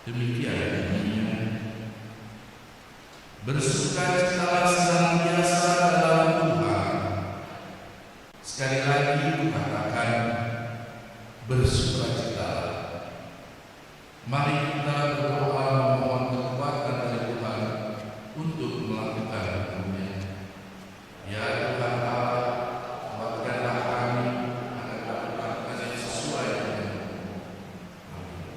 Demikian bunyinya. Bersukacitalah senantiasa dalam Tuhan. Sekali lagi kukatakan, bersukacitalah. Mari kita berdoa memohon kekuatan dari Tuhan untuk melakukan hukumnya. Ya Tuhan Allah, kuatkanlah kami agar dapat melakukan yang sesuai dengan hukum. Amin.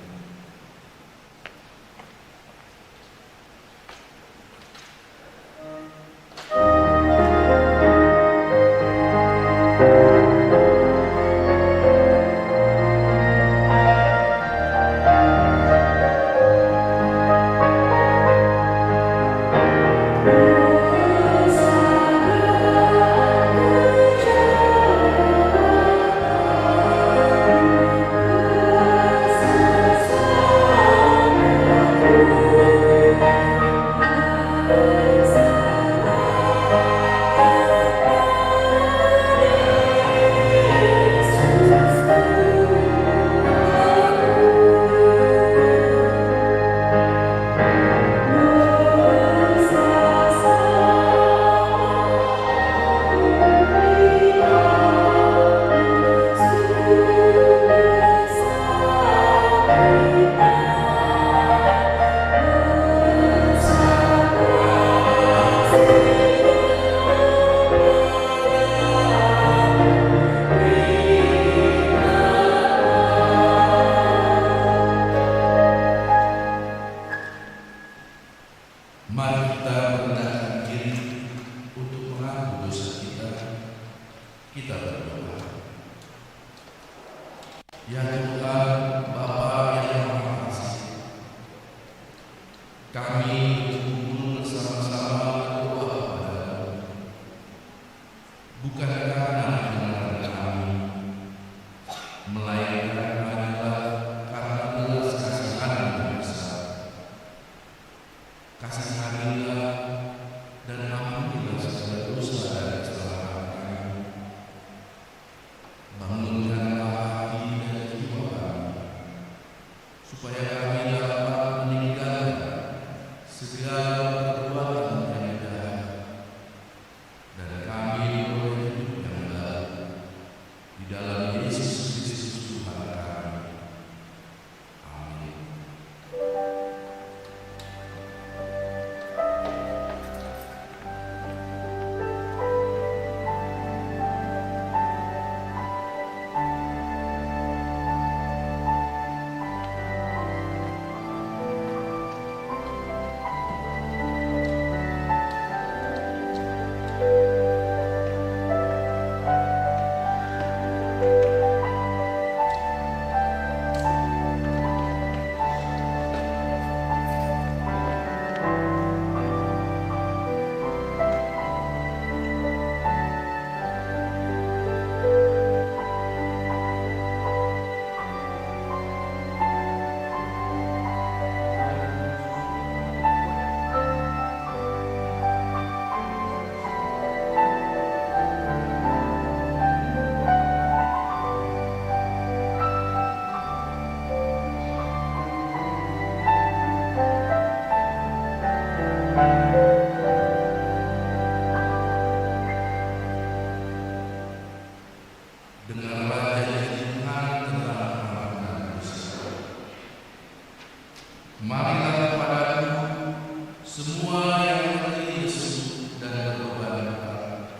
Mari kita merendahkan diri untuk mengaku dosa kita. Kita berdoa. Ya Tuhan, Bapa yang Maha Kasih, kami berkumpul bersama-sama berdoa kepadamu, bukan karena kebenaran kami, melainkan adalah karena belas kasihan yang besar. Kasihanilah dan ampunilah segala dosa dan kesalahan kami. Bangunkanlah hati dan jiwa kami, supaya kami dapat meninggalkan segala perbuatan yang jahat, dan kami boleh hidup yang baru di dalam Yesus Kristus Tuhan kami. Amin. Dengarlah janji Tuhan tentang mengampuni dosa. Marilah kepadaku semua yang letih lesu dan berbeban berat.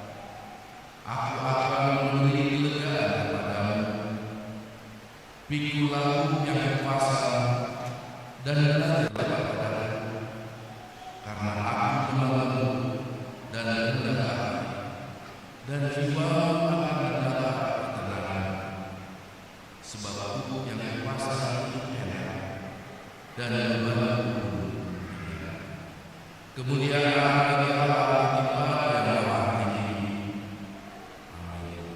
Aku akan memberi kelegaan kepadamu. Pikulah yang berkuasa dan belajarlah kepadaku, karena aku lemah lembut dan rendah hati, dan jiwamu akan mendapat ketenangan. Sebab aku yang berkuasa itu enak dan bebanku ringan. Kemuliaan bagi Allah kita yang maha tinggi. Amin.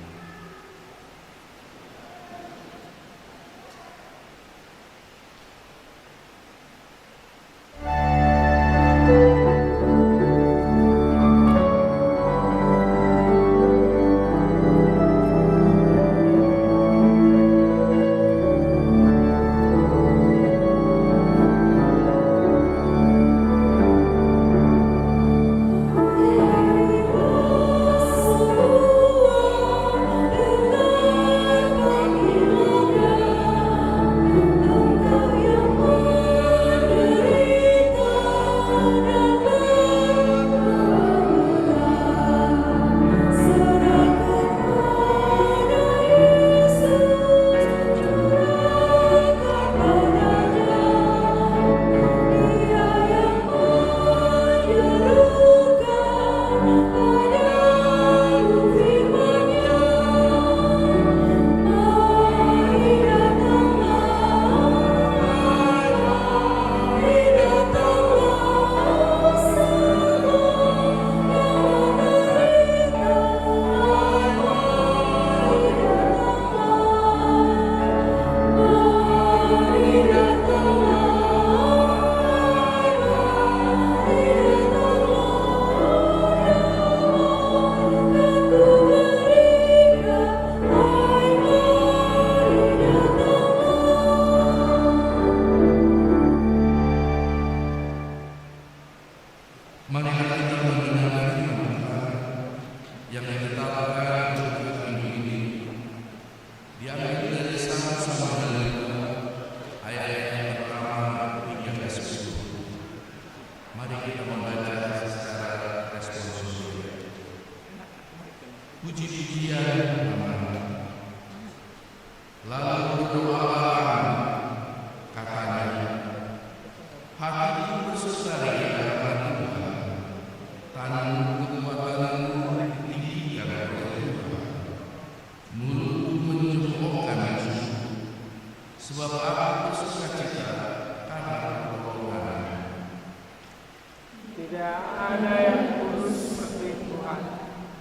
Tidak ada yang kudus seperti Tuhan,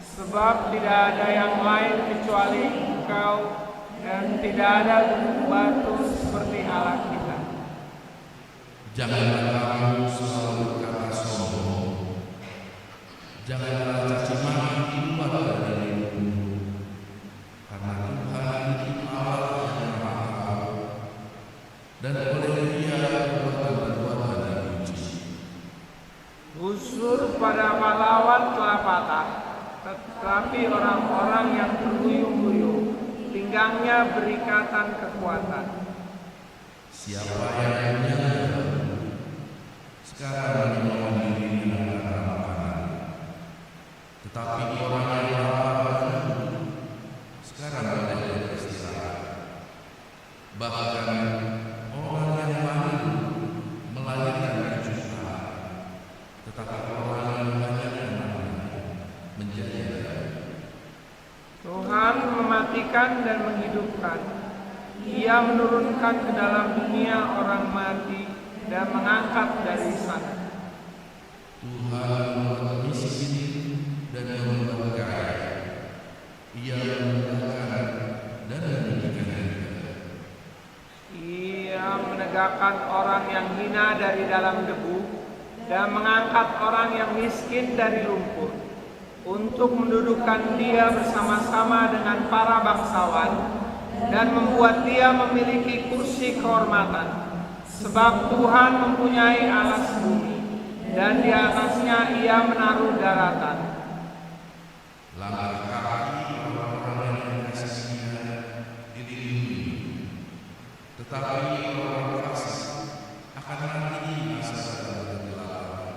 sebab tidak ada yang lain kecuali Engkau, dan tidak ada batu seperti Allah kita. Janganlah kamu selalu berkata sombong, janganlah caci maki keluar dari mulutmu, karena Tuhan itu Allah yang Maha Tahu, dan oleh Dia perbuatan-perbuatan yang puji. Busur pada pahlawan telah patah, tetapi orang-orang yang terhuyung-huyung, pinggangnya berikatan kekuatan. Siapa yang punya dahulu, sekarang menyuapi diri dengan makanan. Tetapi orang yang lapar dahulu, sekarang boleh beristirahat. Bahkan orang yang malu melahirkan kejutaan, tetapi orang yang banyak menangani menjadi baik. Tuhan mematikan dan menghidupkan. Ia menurunkan ke dalam dunia orang mati dan mengangkat dari sana. Tuhan membuat miskin dan membuat kaya. Ia memudahkan dan meninggikan juga. Ia menegakkan orang yang hina dari dalam debu dan mengangkat orang yang miskin dari lumpur, untuk mendudukkan dia bersama-sama dengan para bangsawan dan membuat dia memiliki kursi kehormatan. Sebab Tuhan mempunyai alas bumi, dan di atasnya Ia menaruh daratan. Langkah kaki orang-orang yang dikasihinya dilindungi, tetapi orang fasik akan mati binasa dalam kegelapan,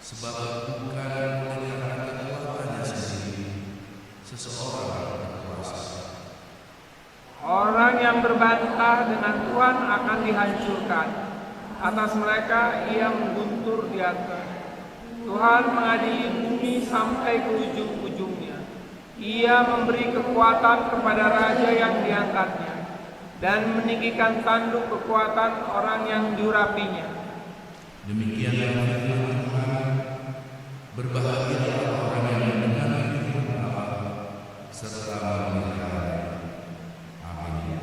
sebab bukan oleh karena kekuatannya sendiri seseorang berkuasa. Orang yang berbantah dengan Tuhan akan dihancurkan. Atas mereka Ia mengguntur di atas. Tuhan mengadili bumi sampai ke ujung-ujungnya. Ia memberi kekuatan kepada raja yang diangkatnya, dan meninggikan tanduk kekuatan orang yang diurapinya. Demikianlah firman Tuhan. Berbahagialah orang yang mendengar firman Allah serta memelihara. Amin.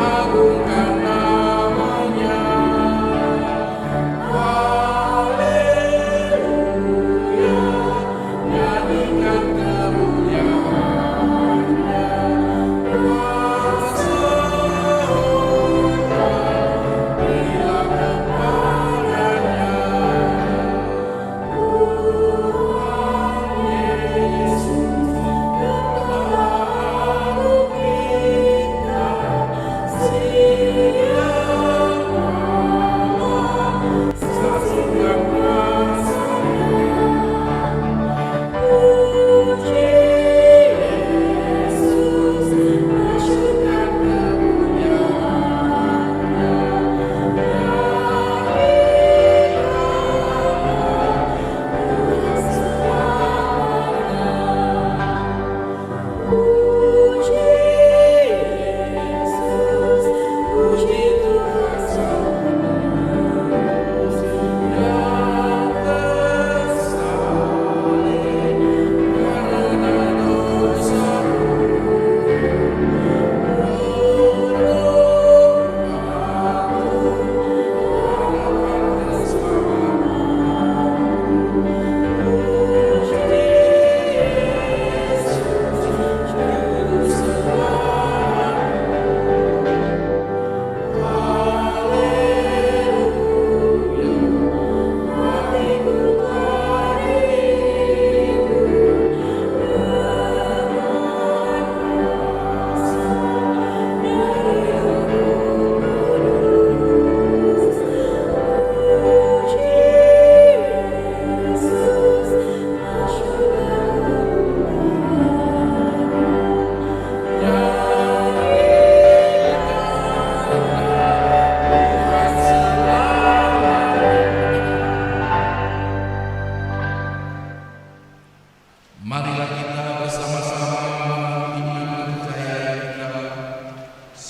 Aku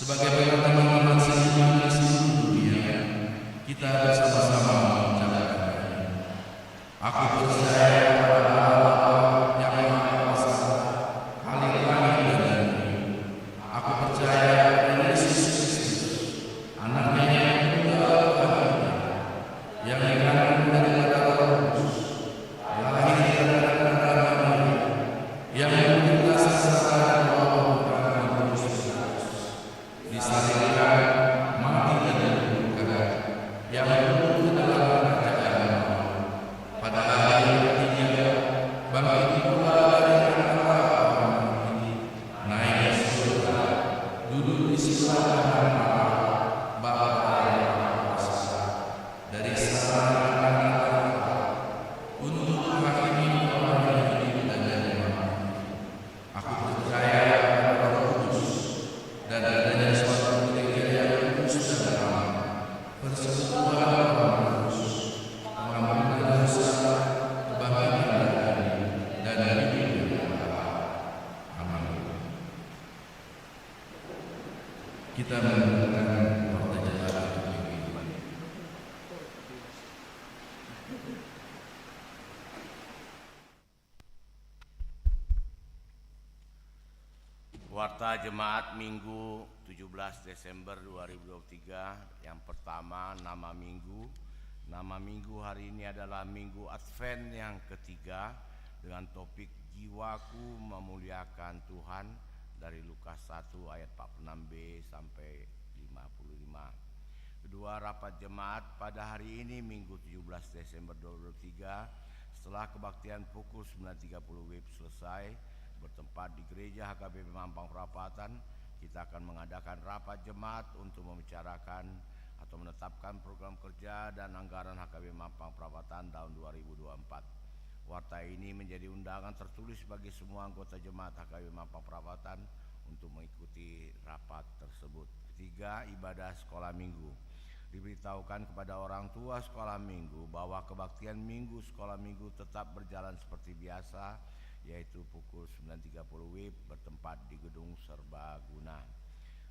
Sebagaimana teman-teman seiman di seluruh dunia, kita bersama-sama mengucapkan, aku percaya kepada Allah yang Maha Kuasa, Khalik langit dan bumi. Aku percaya kepada Yesus Kristus, Anaknya yang tunggal Tuhan, yang dikandung daripada Roh Kudus, lahir dari darah Maria, yang menderita sengsara di bawah hukuman Pontius Pilatus, disalibkan, mati dan dikuburkan, yang turun ke dalam kerajaan Allah. Pada hari ketiga, bangkit pula dari antara orang mati, naik ke surga, duduk di sebelah kanan Allah, Bapa yang Maha Kuasa. Dari sana akan datang Allah untuk menghakimi orang yang hidup dan yang mati. Aku percaya kepada Roh Kudus dan adanya suatu gereja yang kudus dan aman, persekutuan orang kudus, pengampunan dosa, kebangkitan dan hidup yang kekal. Amin. Kita mendengarkan Warta Jemaat untuk minggu ini. Warta Jemaat Minggu 17 Desember 2023. Yang pertama, nama minggu. Nama minggu hari ini adalah Minggu Advent yang ketiga dengan topik Jiwaku Memuliakan Tuhan dari Lukas 1 ayat 46b sampai 55. Kedua, rapat jemaat pada hari ini Minggu 17 Desember 2023 setelah kebaktian pukul 9.30 WIB selesai bertempat di Gereja HKBP Mampang Perapatan, kita akan mengadakan rapat jemaat untuk membicarakan atau menetapkan program kerja dan anggaran HKBP Mampang Perapatan tahun 2024. Warta ini menjadi undangan tertulis bagi semua anggota jemaat HKBP Mampang Perapatan untuk mengikuti rapat tersebut. Ketiga, ibadah sekolah minggu. Diberitahukan kepada orang tua sekolah minggu bahwa kebaktian minggu sekolah minggu tetap berjalan seperti biasa, yaitu pukul 9.30 WIB bertempat di Gedung Serbaguna.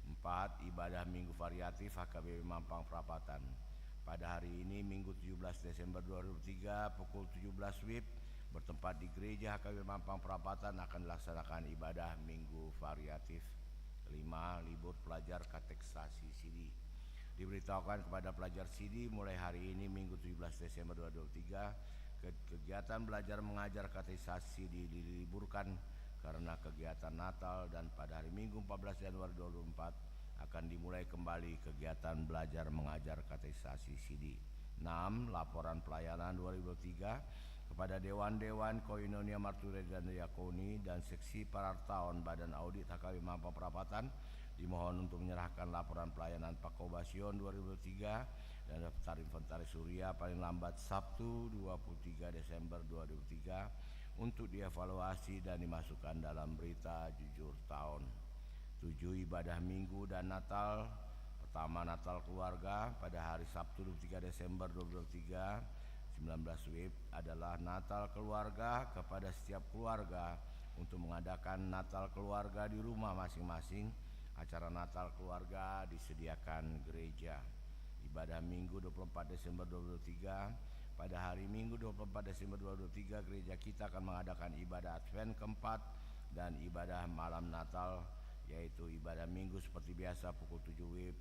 4. Ibadah minggu variatif HKBP Mampang Perapatan. Pada hari ini Minggu 17 Desember 2003 pukul 17 WIB bertempat di Gereja HKBP Mampang Perapatan akan dilaksanakan ibadah minggu variatif. 5. Libur pelajar kateksasi Sidi. Diberitahukan kepada pelajar Sidi mulai hari ini Minggu 17 Desember 2023 kegiatan belajar mengajar kateksasi diliburkan karena kegiatan Natal, dan pada hari Minggu 14 Januari 2024 akan dimulai kembali kegiatan belajar mengajar kateksasi Sidi. 6. Laporan pelayanan 2023 kepada Dewan-Dewan Koinonia Marturi dan Diakoni dan Seksi Parartaon Badan Audit HKBP Mampang Perapatan dimohon untuk menyerahkan laporan pelayanan Pakobasion 2023 dan daftar inventaris Surya paling lambat Sabtu 23 Desember 2003 untuk dievaluasi dan dimasukkan dalam berita jujur tahun. 7. Ibadah Minggu dan Natal. Pertama, Natal keluarga pada hari Sabtu 23 Desember 2023 19 WIB adalah Natal keluarga kepada setiap keluarga untuk mengadakan Natal keluarga di rumah masing-masing. Acara Natal keluarga disediakan gereja. Ibadah Minggu 24 Desember 2023. Pada hari Minggu 24 Desember 2023 gereja kita akan mengadakan ibadah Advent keempat dan ibadah malam Natal, yaitu ibadah Minggu seperti biasa pukul 7 WIB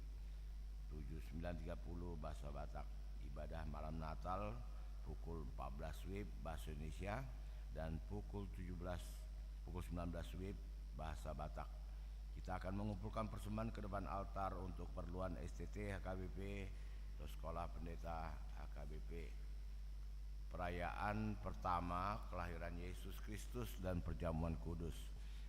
79.30 bahasa Batak. Ibadah malam Natal pukul 14 WIB bahasa Indonesia dan pukul 19 WIB bahasa Batak. Kita akan mengumpulkan persembahan ke depan altar untuk keperluan STT HKBP atau Sekolah Pendeta HKBP. Perayaan pertama kelahiran Yesus Kristus dan perjamuan kudus.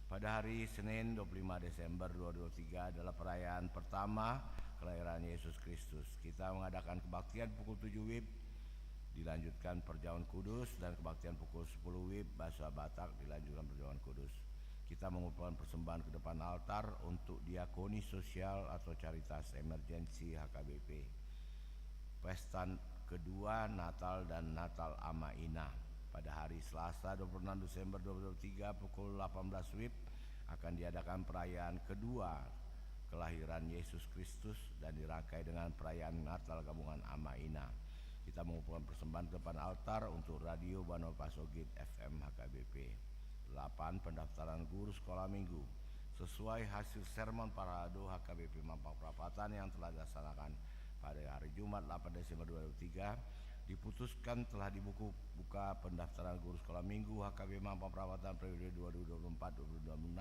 Pada hari Senin 25 Desember 2023 adalah perayaan pertama kelahiran Yesus Kristus. Kita mengadakan kebaktian pukul 7 WIB, dilanjutkan perjamuan kudus, dan kebaktian pukul 10 WIB bahasa Batak dilanjutkan perjamuan kudus. Kita mengumpulkan persembahan ke depan altar untuk diakoni sosial atau caritas emergensi HKBP. Pesta kedua Natal dan Natal Ama Ina. Pada hari Selasa 26 Desember 2023 pukul 18 WIB akan diadakan perayaan kedua kelahiran kelahiran Yesus Kristus dan dirangkai dengan perayaan Natal gabungan Amaina. Kita mengumpulkan persembahan ke depan altar untuk Radio Bano Pasogit FM HKBP. 8. Pendaftaran guru sekolah minggu sesuai hasil sermon parado HKBP Mampang Perapatan yang telah dilaksanakan pada hari Jumat 8 Desember 2023, diputuskan telah dibuka pendaftaran guru sekolah minggu HKBP Mampang Perapatan periode 2024-2026.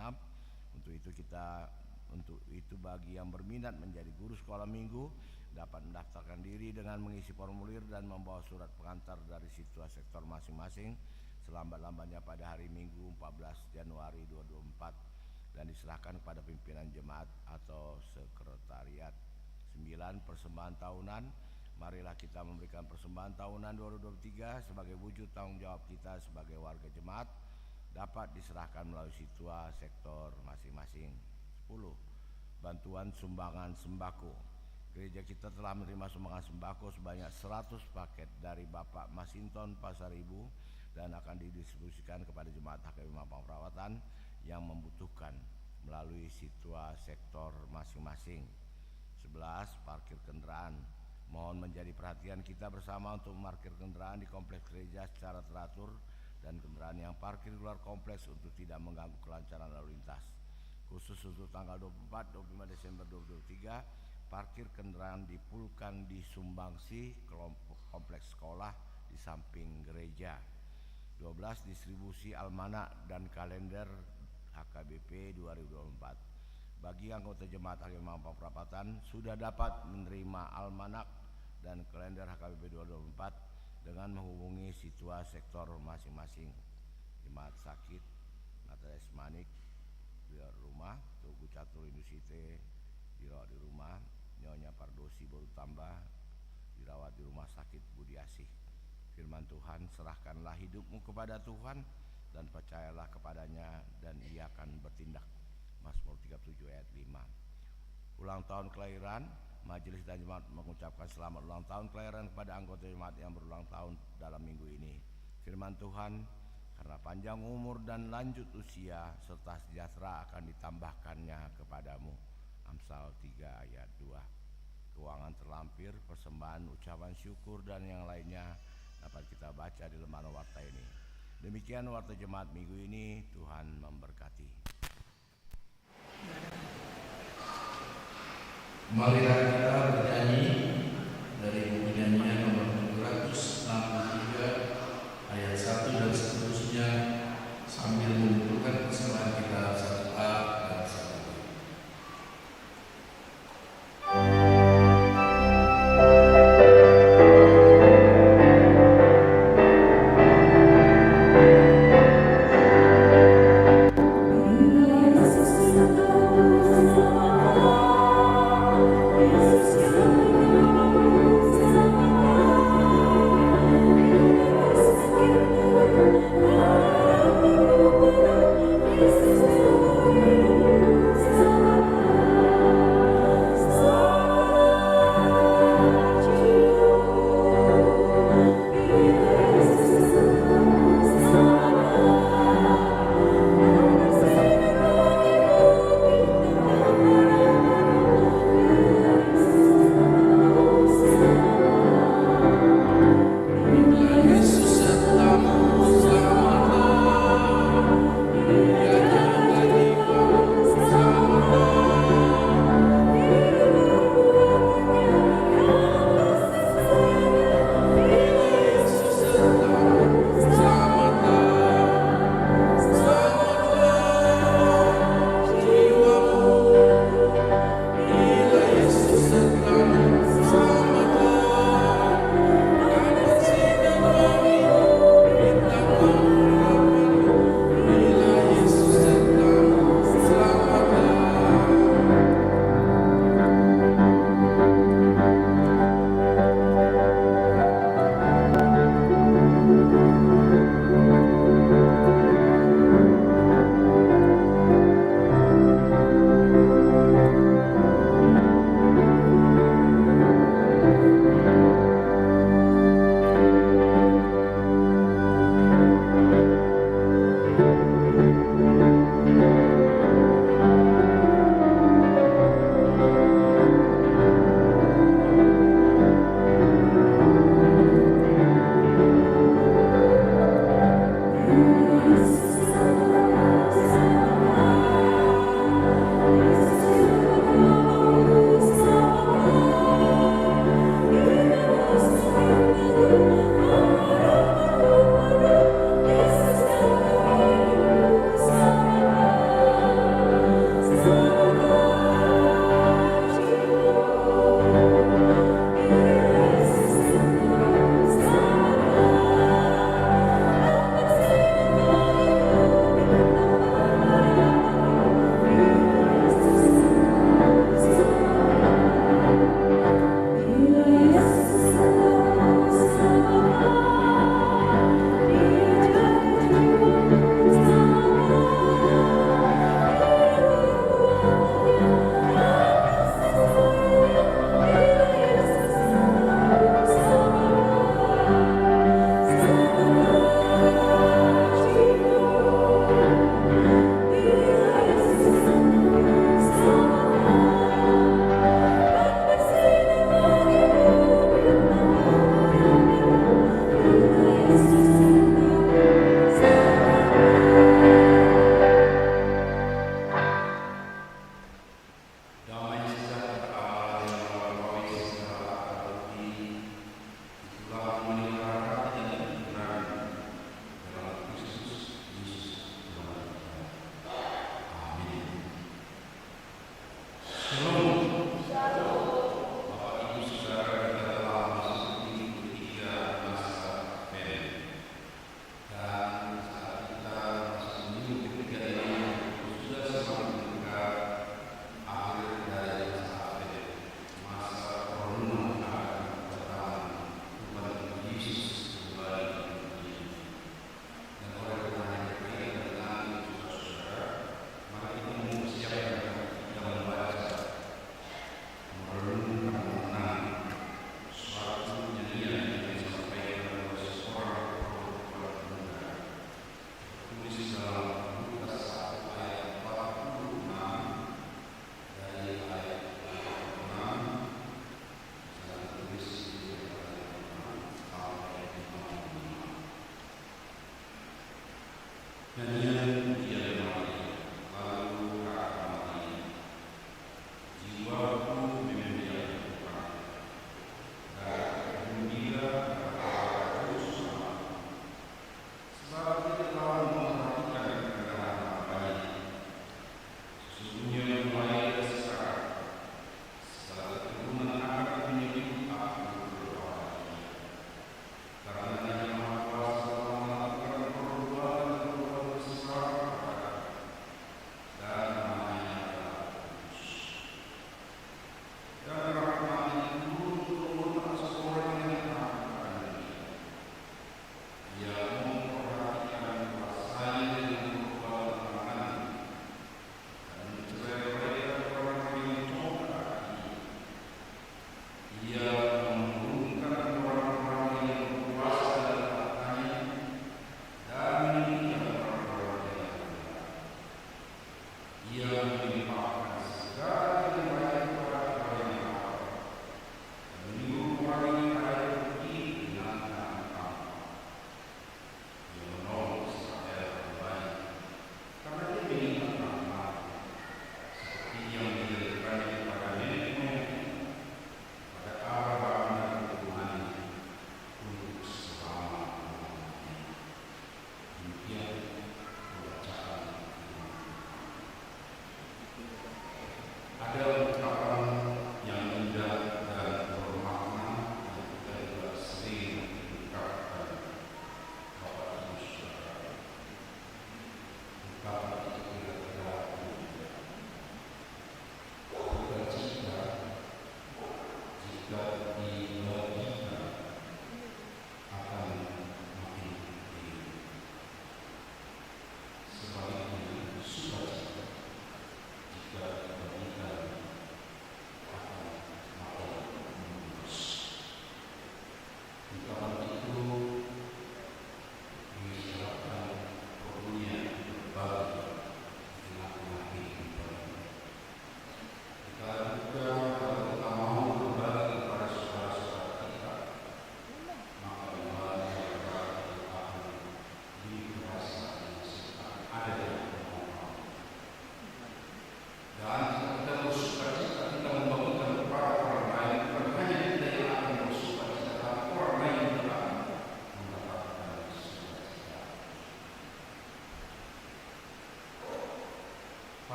Untuk itu bagi yang berminat menjadi guru sekolah minggu dapat mendaftarkan diri dengan mengisi formulir dan membawa surat pengantar dari situs sektor masing-masing selambat-lambatnya pada hari Minggu 14 Januari 2024 dan diserahkan kepada pimpinan jemaat atau sekretariat. 9. Persembahan tahunan. Marilah kita memberikan persembahan tahunan 2023 sebagai wujud tanggung jawab kita sebagai warga jemaat, dapat diserahkan melalui situa sektor masing-masing. 10. Bantuan sumbangan sembako. Gereja kita telah menerima sumbangan sembako sebanyak 100 paket dari Bapak Masinton Pasar Ibu dan akan didistribusikan kepada jemaat HKBP Mampang Perapatan yang membutuhkan melalui situa sektor masing-masing. 11. Parkir kendaraan. Mohon menjadi perhatian kita bersama untuk memarkir kendaraan di kompleks gereja secara teratur dan kendaraan yang parkir di luar kompleks untuk tidak mengganggu kelancaran lalu lintas. Khusus untuk tanggal 24-25 Desember 2023, parkir kendaraan dipulkan di Sumbangsi kelompok kompleks sekolah di samping gereja. 12. Distribusi almanak dan kalender HKBP 2024. Bagi anggota jemaat HKBP Mampang Perapatan sudah dapat menerima almanak dan kalender HKBP 2024 dengan menghubungi situa sektor masing-masing. Jemaat sakit, Natalis Manik di rumah, Tugu Catur Indusite dirawat di rumah, Nyonya Pardosi baru tambah dirawat di rumah sakit Budi Asih. Firman Tuhan, serahkanlah hidupmu kepada Tuhan dan percayalah kepadanya dan ia akan bertindak. Mazmur 37 ayat 5. Ulang tahun kelahiran. Majelis dan jemaat mengucapkan selamat ulang tahun kelahiran kepada anggota jemaat yang berulang tahun dalam minggu ini. Firman Tuhan, karena panjang umur dan lanjut usia serta sejahtera akan ditambahkannya kepadamu. Amsal 3 ayat 2. Keuangan terlampir, persembahan, ucapan syukur dan yang lainnya dapat kita baca di lembaran warta ini. Demikian warta jemaat minggu ini. Tuhan memberkati. Marilah kita bernyanyi dari buku nyanyian nomor 763 ayat 1 dan seterusnya sambil mengumpulkan persembahan kita 1A dan 1B. This is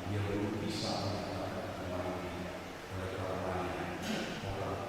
Dia belum bisa mengatakan kembali oleh karenanya orang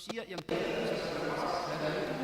manusia yang tidak bisa berbuat dan itu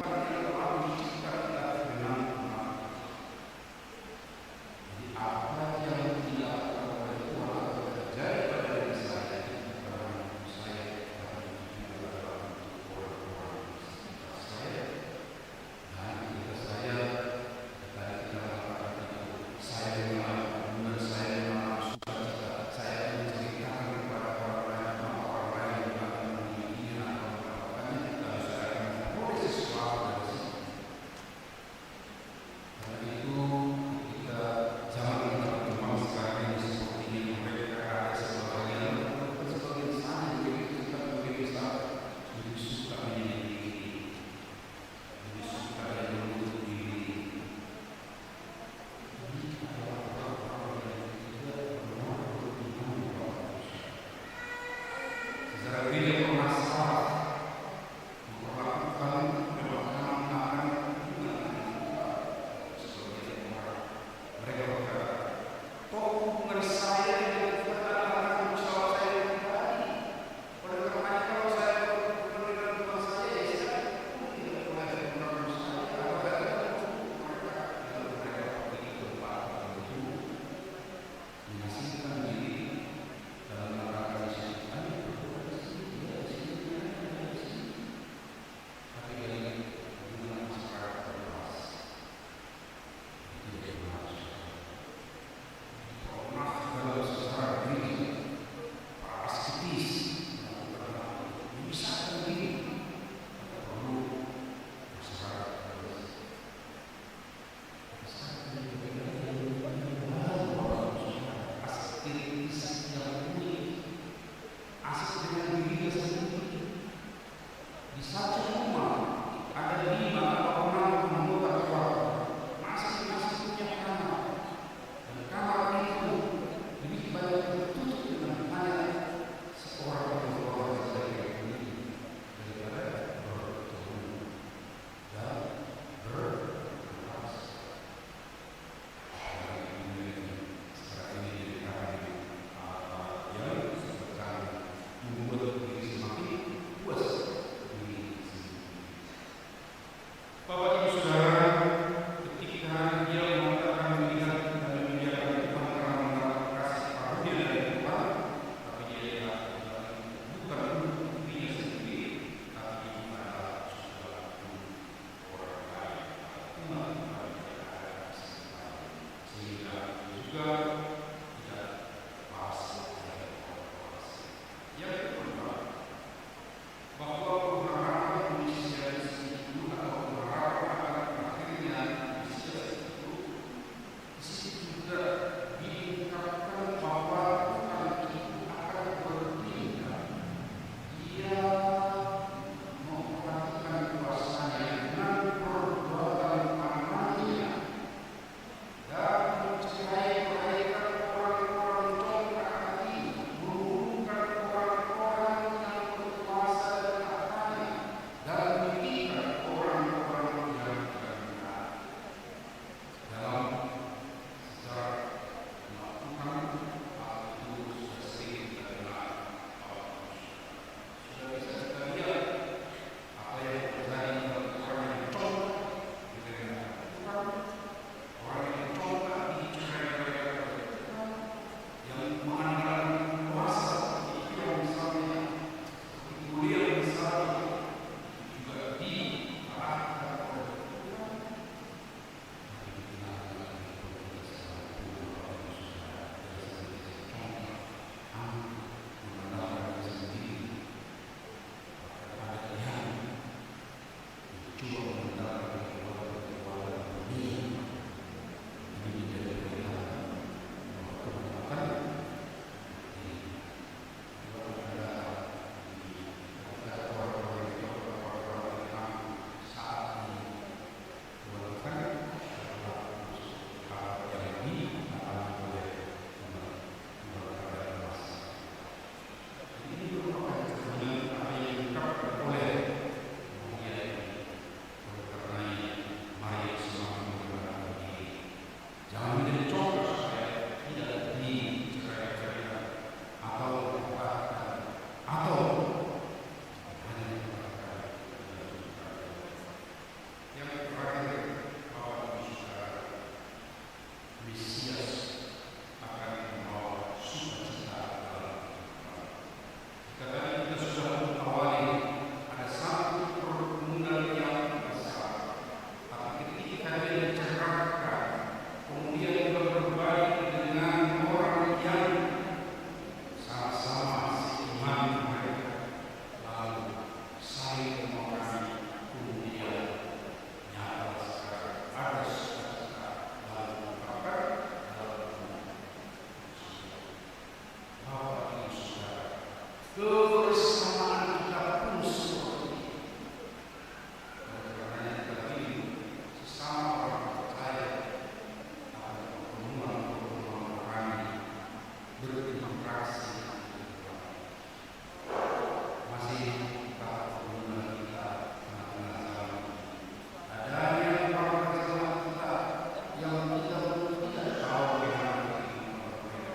kebersamaan kita pun seperti itu. Karena kita pilih sesama orang percaya ada pertemuan kami berinteraksi. Masih kita pertemuan kita tengah-tengah ada yang orang bersama kita yang kita tidak tahu bagaimana mereka.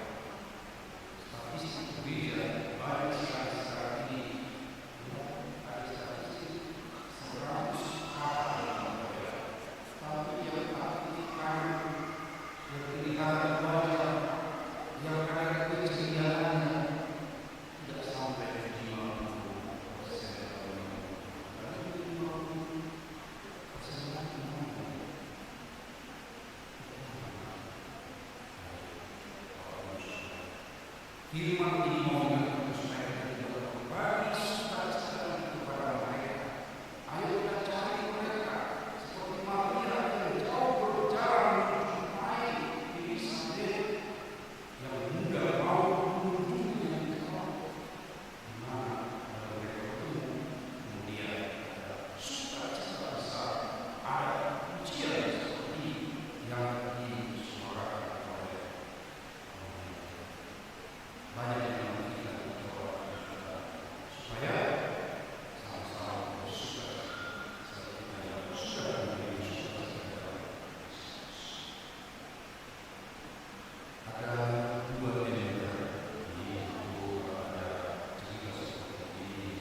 Statistik gereja banyak sekali sekarang ini, ada statistik 100 kakak yang mereka. Tapi yang aktifkan, yang kelihatan banyak, yang ada kejadiannya tidak sampai 50%. Firman ini mau mengatur supaya kita tidak berbagi sukacita kepada mereka. Ayo kita cari mereka seperti Maria yang jauh berjalan menjumpai Elisabet yang muda mau mengunjungi dengan cepat. Di mana ada mereka bertemu, kemudian ada sukacita besar, ada pujian seperti yang disuarakan oleh banyak yang kita berdoa supaya sama-sama bersuka seperti yang sudah menjadi suka. Ada dua diameter yaitu ada cerita seperti ini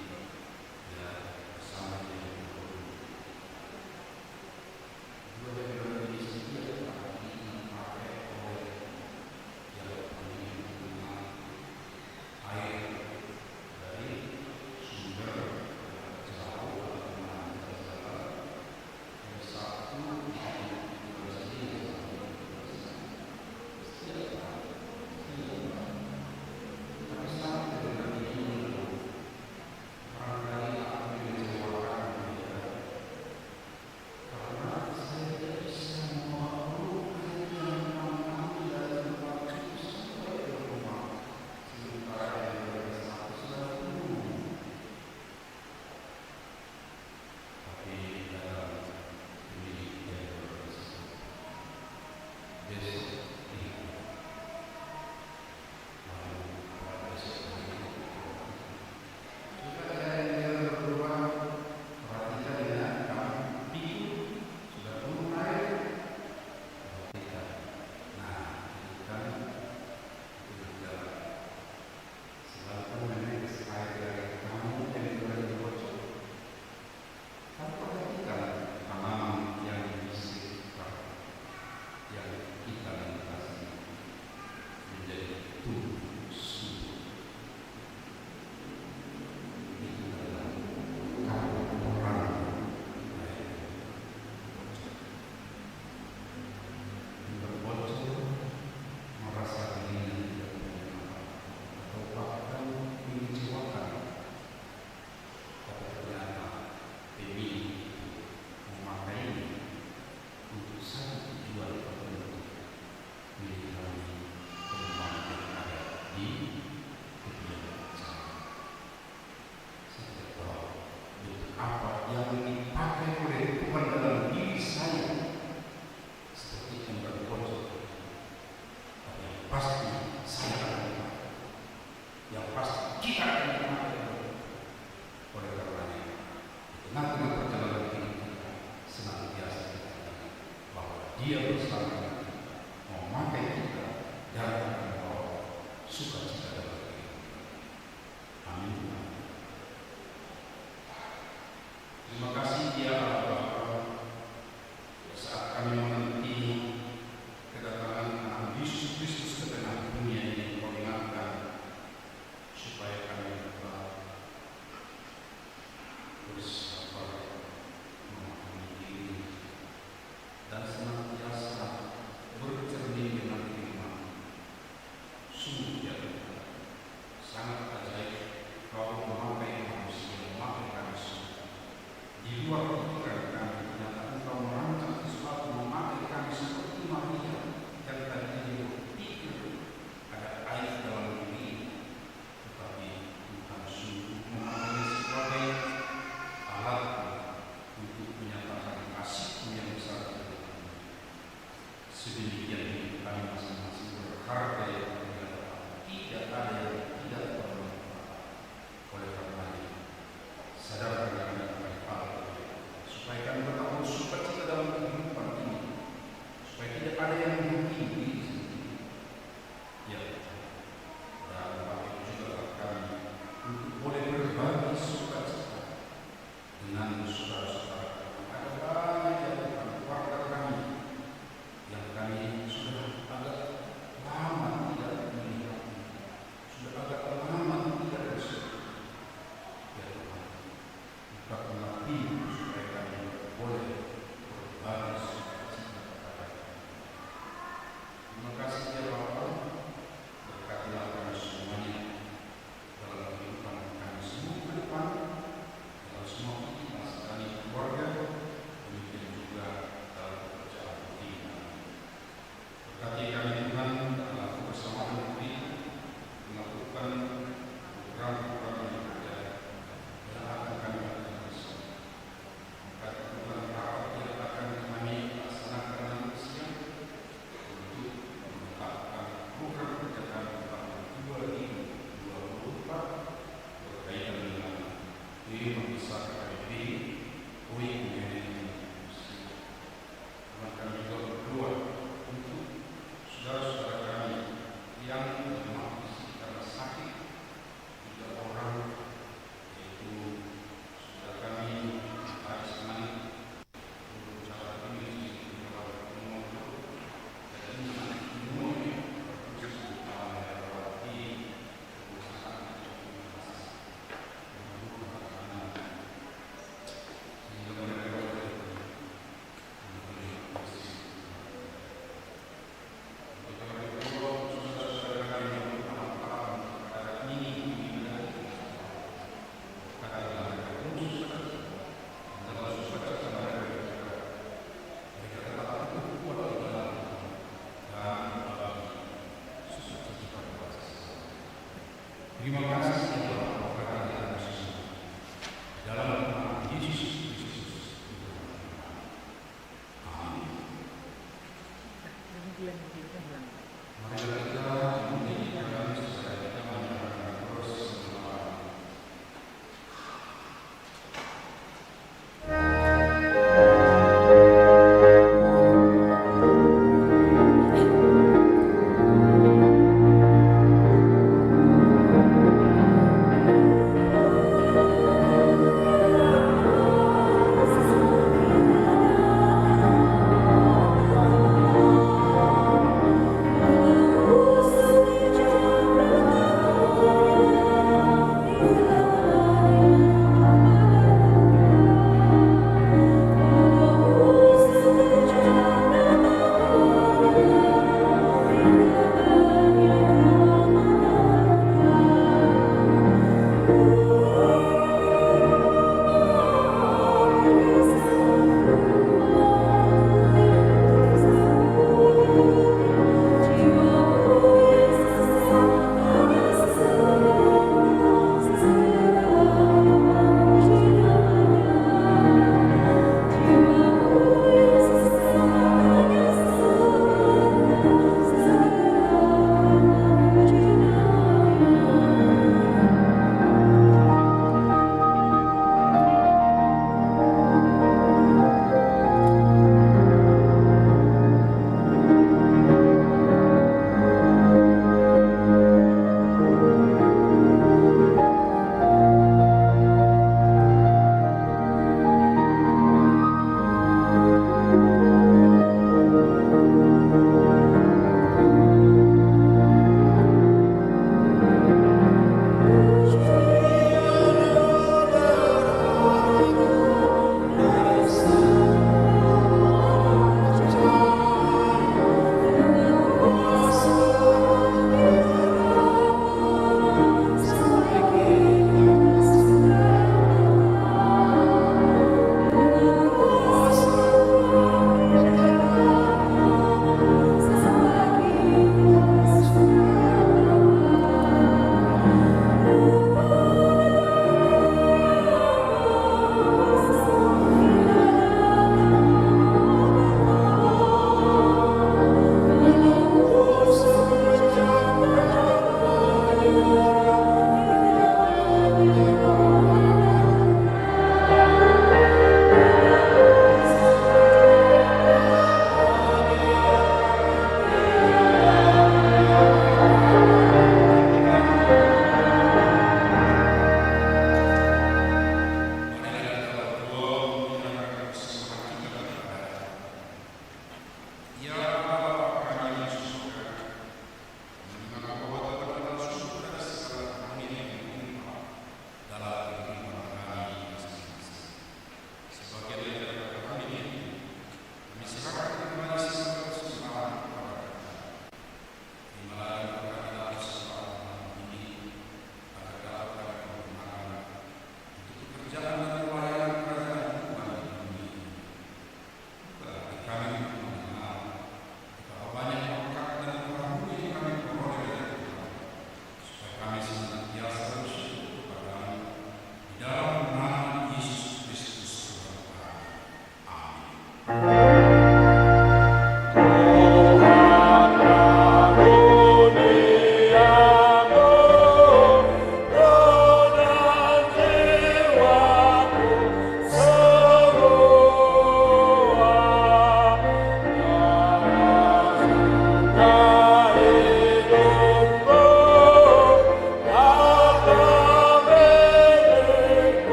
ya bersama dengan dua diameter ini sendiri dipakai oleh yang punya air dari sumber jauh yang satu tapi sampai dengan ini barangkali akan mengecewakan dia karena saya tidak bisa mengaruhi yang mengambil dari tempat itu sampai ke rumah. Sementara yang bersatu sudah penuh. Tapi dalam milik yang bersatu besok ini lalu besok ini sudah ada yang berdua perhatikan ya kami sudah mulai perhatikan. Nah itu kan itu berjalan. Selalu menetes air dari kamu yang berada di bocor. Tapi perhatikan tanaman yang disikap, yang kita lintasi menjadi tumbuh subur. Itu adalah kalau orang yang berbocor merasa dirinya tidak punya apa-apa atau bahkan mengecewakan, tapi ternyata pemilih memakainya untuk satu tujuan tertentu, melindungi teman yang ada di kemudian jalan. Saya tidak tahu untuk apa yang dipakai oleh Tuhan dalam diri saya seperti yang berbocor. Tapi yang pasti saya akan memakai, yang pasti kita akan memakai. Oleh karenanya, di tengah-tengah perjalanan hidup kita senantiasa kita ingat bahwa Dia bersama kita, memakai kita dan akan membawa sukacita dalam kehidupan. Amin. Terima kasih ya Allah saat kami menanti kedatangan Tuhan Yesus Kristus ke tengah dunia ini, Kau ingatkan supaya kami dapat bersabar, memahami diri, dan senantiasa Terima kasih ya Bapa kepada kita semua. Dalam nama Yesus Kristus. Amin. Marilah kita menyanyikan supaya kita mendengarkan terus semua. Thank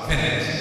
Advent.